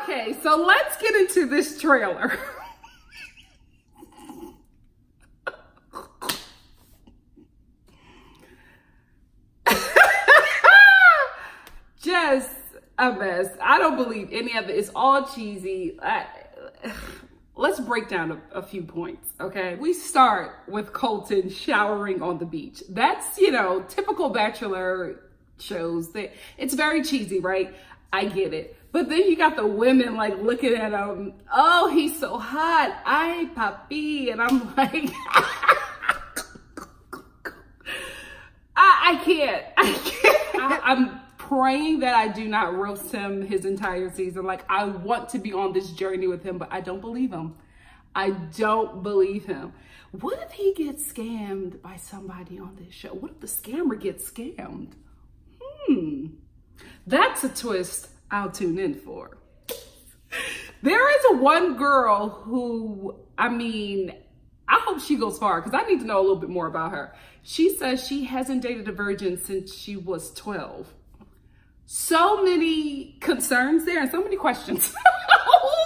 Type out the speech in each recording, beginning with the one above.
Okay, so let's get into this trailer. Just a mess. I don't believe any of it. It's all cheesy. Let's break down a few points, okay? We start with Colton showering on the beach. That's, you know, typical Bachelor shows. It's very cheesy, right? I get it. But then you got the women like looking at him. Oh, he's so hot. Ay, papi. And I'm like, I can't. I'm praying that I do not roast him his entire season. Like, I want to be on this journey with him, but I don't believe him. I don't believe him. What if he gets scammed by somebody on this show? What if the scammer gets scammed? That's a twist I'll tune in for. There is one girl who, I mean, I hope she goes far because I need to know a little bit more about her. She says she hasn't dated a virgin since she was 12. So many concerns there and so many questions.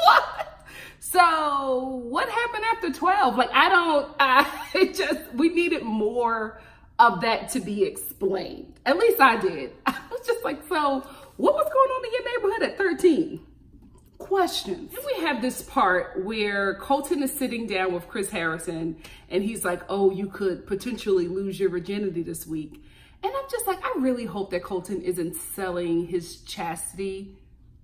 What? So what happened after 12? Like, we needed more of that to be explained. At least I did. I was just like, so what was going on in your neighborhood at 13? Questions. Then we have this part where Colton is sitting down with Chris Harrison and he's like, oh, you could potentially lose your virginity this week. And I'm just like, I really hope that Colton isn't selling his chastity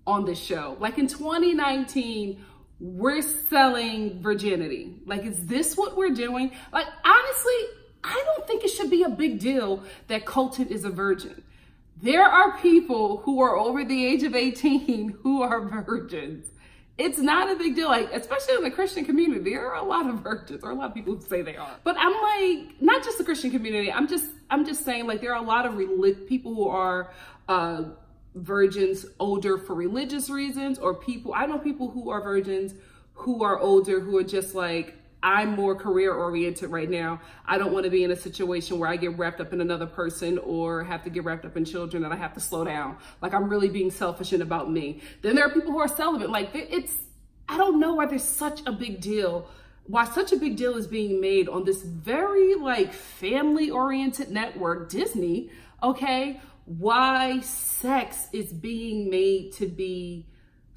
on the show. Like in 2019, we're selling virginity. Like, is this what we're doing? Like, honestly, I don't think it should be a big deal that Colton is a virgin. There are people who are over the age of 18 who are virgins. It's not a big deal, like, especially in the Christian community. There are a lot of virgins, or a lot of people who say they are. But I'm like, not just the Christian community. I'm just saying, like, there are a lot of people who are virgins older for religious reasons, or I know people who are virgins who are older who are just like, I'm more career oriented right now. I don't want to be in a situation where I get wrapped up in another person or have to get wrapped up in children and I have to slow down. Like, I'm really being selfish and about me. Then there are people who are celibate. Like, I don't know why there's such a big deal. Why such a big deal is being made on this very like family oriented network, Disney, okay? Why sex is being made to be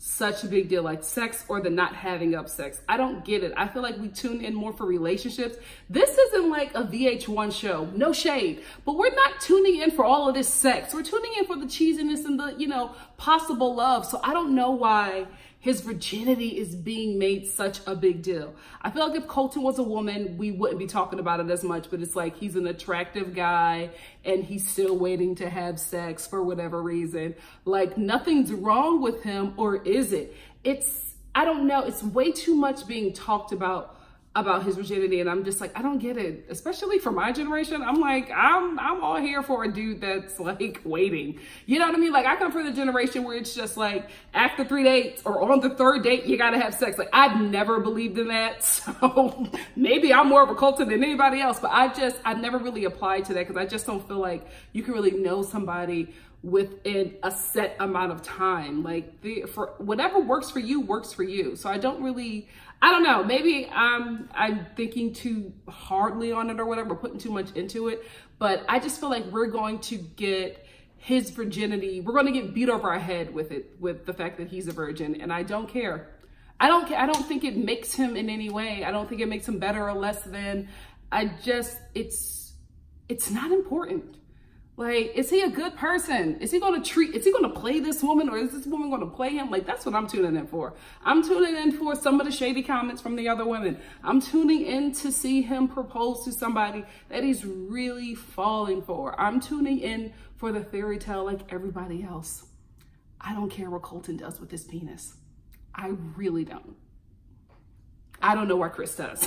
such a big deal, like sex or the not having of sex. I don't get it. I feel like we tune in more for relationships. This isn't like a VH1 show, no shade, but we're not tuning in for all of this sex. We're tuning in for the cheesiness and the, you know, possible love. So I don't know why his virginity is being made such a big deal. I feel like if Colton was a woman, we wouldn't be talking about it as much, but it's like he's an attractive guy and he's still waiting to have sex for whatever reason. Like, nothing's wrong with him, or is it? I don't know. It's way too much being talked about his virginity, and I'm just like, I don't get it. Especially for my generation, I'm like, I'm all here for a dude that's like waiting. You know what I mean? Like, I come from the generation where it's just like after 3 dates or on the 3rd date, you gotta have sex. Like, I've never believed in that. So maybe I'm more of a Colton than anybody else, but I've never really applied to that because I just don't feel like you can really know somebody within a set amount of time. Like, for whatever works for you, works for you. So I don't know, maybe I'm thinking too hardly on it or whatever, putting too much into it, but I just feel like we're going to get his virginity, we're going to get beat over our head with it, with the fact that he's a virgin, and I don't care. I don't think it makes him in any way. I don't think it makes him better or less than. It's not important. Like, is he a good person? Is he going to play this woman, or is this woman going to play him? Like, that's what I'm tuning in for. I'm tuning in for some of the shady comments from the other women. I'm tuning in to see him propose to somebody that he's really falling for. I'm tuning in for the fairy tale like everybody else. I don't care what Colton does with his penis. I really don't. I don't know what Chris does.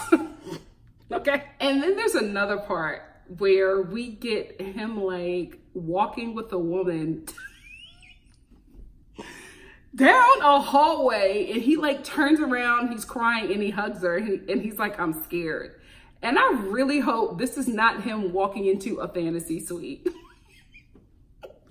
Okay? And then there's another part where we get him like walking with a woman down a hallway, and he like turns around, he's crying, and he hugs her, and he's like, I'm scared. And I really hope this is not him walking into a fantasy suite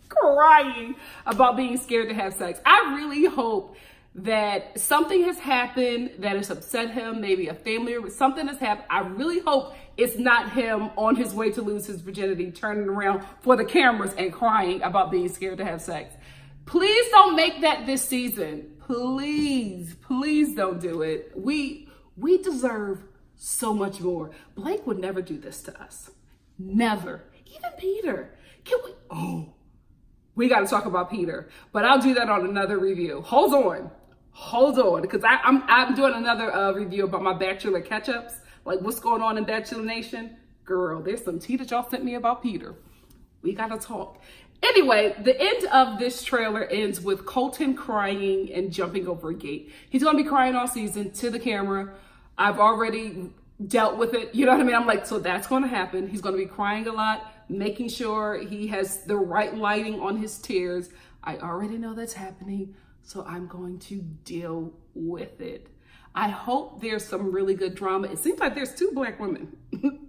crying about being scared to have sex. I really hope that something has happened that has upset him, maybe a family or something has happened. I really hope it's not him on his way to lose his virginity, turning around for the cameras and crying about being scared to have sex. Please don't make that this season. Please, please don't do it. We deserve so much more. Blake would never do this to us. Never. Even Peter. Can we? Oh, we got to talk about Peter, but I'll do that on another review. Hold on, because I'm doing another review about my Bachelor catch-ups, like what's going on in Bachelor Nation. Girl, there's some tea that y'all sent me about Peter. We got to talk. Anyway, the end of this trailer ends with Colton crying and jumping over a gate. He's going to be crying all season to the camera. I've already dealt with it. You know what I mean? I'm like, so that's going to happen. He's going to be crying a lot, making sure he has the right lighting on his tears. I already know that's happening, so I'm going to deal with it. I hope there's some really good drama. It seems like there's 2 black women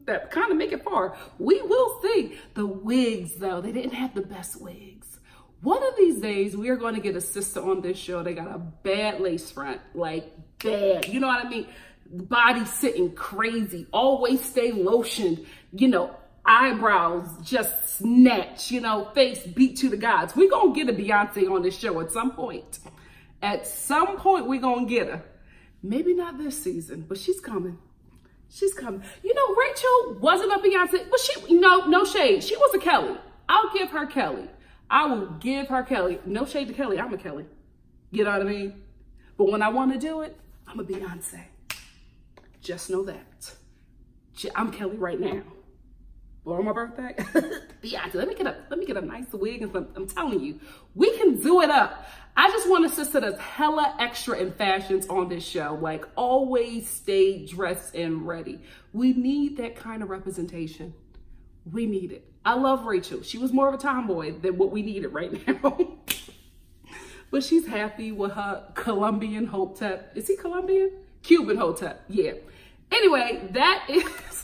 that kind of make it far. We will see. The wigs, though, they didn't have the best wigs. One of these days, we are going to get a sister on this show. They got a bad lace front, like bad. You know what I mean? Body sitting crazy, always stay lotioned, you know, eyebrows just snatched, you know, face beat to the gods. We're going to get a Beyonce on this show at some point. At some point, we're going to get her. Maybe not this season, but she's coming. She's coming. You know, Rachel wasn't a Beyonce, but she, no shade. She was a Kelly. I'll give her Kelly. I will give her Kelly. No shade to Kelly. I'm a Kelly. You know what I mean? But when I want to do it, I'm a Beyonce. Just know that. I'm Kelly right now. But on my birthday, Beyonce, let me get a nice wig and I'm telling you, we can do it up. I just want a sister that's hella extra in fashions on this show. Like, always stay dressed and ready. We need that kind of representation. We need it. I love Rachel. She was more of a tomboy than what we needed right now. But she's happy with her Colombian Hotep. Is he Colombian? Cuban Hotep. Yeah. Anyway, that is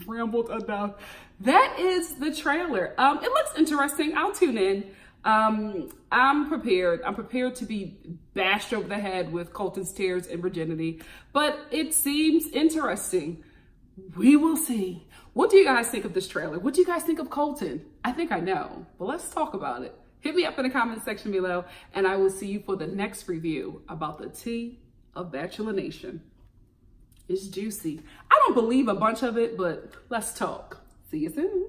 rambled enough. That is the trailer. It looks interesting. I'll tune in. I'm prepared. I'm prepared to be bashed over the head with Colton's tears and virginity, but it seems interesting. We will see. What do you guys think of this trailer? What do you guys think of Colton? I think I know, but let's talk about it. Hit me up in the comment section below, and I will see you for the next review about the tea of Bachelor Nation. It's juicy. I don't believe a bunch of it, but let's talk. See you soon.